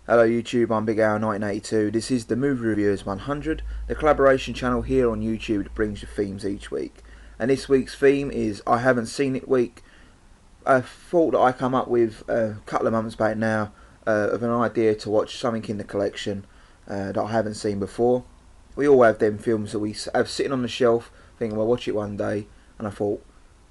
Hello YouTube, I'm Big Al 1982. This is the Movie Reviewers 100, the collaboration channel here on YouTube that brings you themes each week. And this week's theme is I Haven't Seen It Week. A thought that I come up with a couple of months back now of an idea to watch something in the collection that I haven't seen before. We all have them films that we have sitting on the shelf thinking we'll watch it one day, and I thought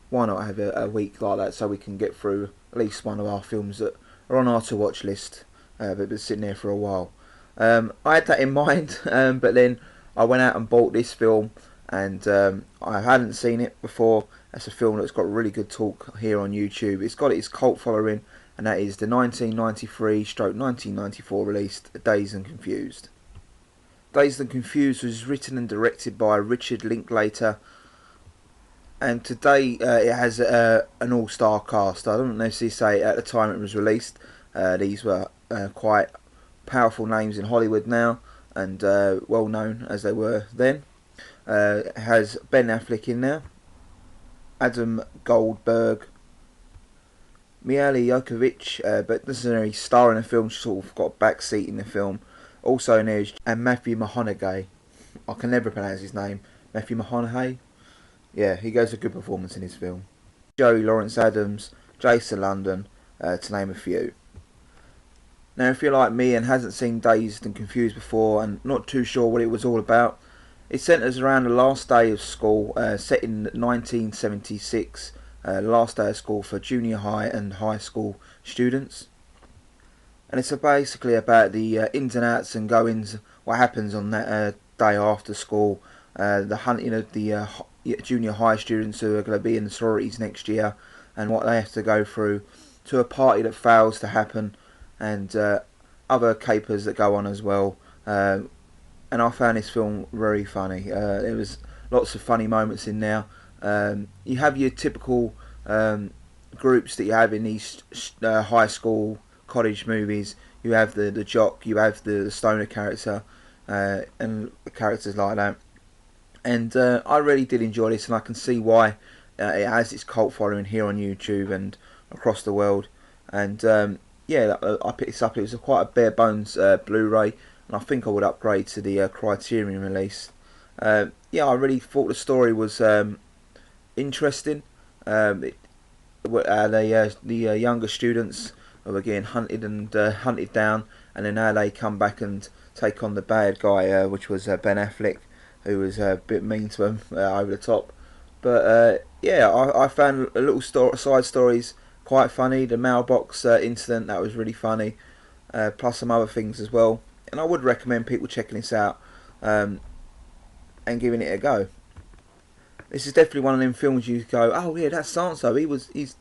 why not have a week like that so we can get through at least one of our films that are on our to watch list. But been sitting there for a while. I had that in mind, but then I went out and bought this film, and I hadn't seen it before. That's a film that's got really good talk here on YouTube. It's got its cult following, and that is the 1993/1994 released Dazed and Confused. Dazed and Confused was written and directed by Richard Linklater, and today it has an all-star cast. I don't necessarily say at the time it was released these were quite powerful names in Hollywood now, and well known as they were then. It has Ben Affleck in there, Adam Goldberg, Mila Jovovich, but doesn't really star in the film, she sort of got a back seat in the film. Also in there is and Matthew McConaughey. I can never pronounce his name. Matthew McConaughey. Yeah, he gives a good performance in his film. Joey Lawrence Adams, Jason London, to name a few. Now, if you're like me and hasn't seen Dazed and Confused before and not too sure what it was all about, it centres around the last day of school, set in 1976, last day of school for junior high and high school students. And it's basically about the ins and outs and goings, what happens on that day after school, the hunting of the junior high students who are going to be in the sororities next year, and what they have to go through, to a party that fails to happen, and other capers that go on as well. And I found this film very funny. There was lots of funny moments in there. You have your typical groups that you have in these high school college movies. You have the jock, you have the stoner character, and characters like that. And I really did enjoy this, and I can see why it has its cult following here on YouTube and across the world. And yeah, I picked this up. It was quite a bare bones Blu-ray, and I think I would upgrade to the CineRam release. Yeah, I really thought the story was interesting. The younger students were getting hunted and hunted down, and then now they come back and take on the bad guy, which was Ben Affleck, who was a bit mean to them, over the top. But yeah, I found a little side stories quite funny. The mailbox incident, that was really funny, plus some other things as well. And I would recommend people checking this out and giving it a go. This is definitely one of them films you go, oh yeah, that's so-and-so, he's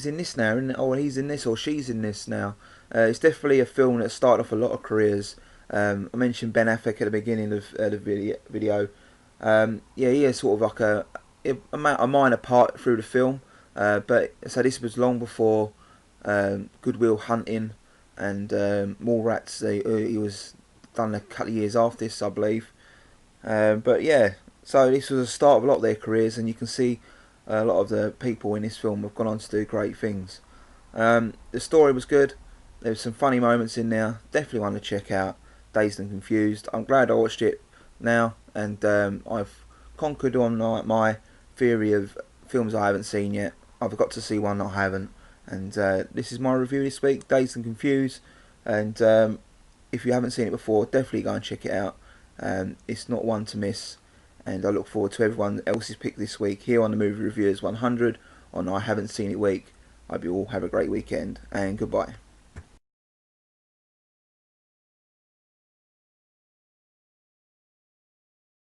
in this now, or he's in this, or she's in this now. It's definitely a film that started off a lot of careers. I mentioned Ben Affleck at the beginning of the video. Yeah, he is sort of like a minor part through the film. But so this was long before Good Will Hunting and Mallrats. He was done a couple of years after this, I believe. But yeah, so this was the start of a lot of their careers, and you can see a lot of the people in this film have gone on to do great things. The story was good. There was some funny moments in there. Definitely one to check out. Dazed and Confused. I'm glad I watched it now, and I've conquered on my theory of films I haven't seen yet. I've got to see one I haven't, and this is my review this week, Dazed and Confused. And if you haven't seen it before, definitely go and check it out. It's not one to miss, and I look forward to everyone else's pick this week here on the Movie Reviewers 100 on I Haven't Seen It Week. I hope you all have a great weekend, and goodbye.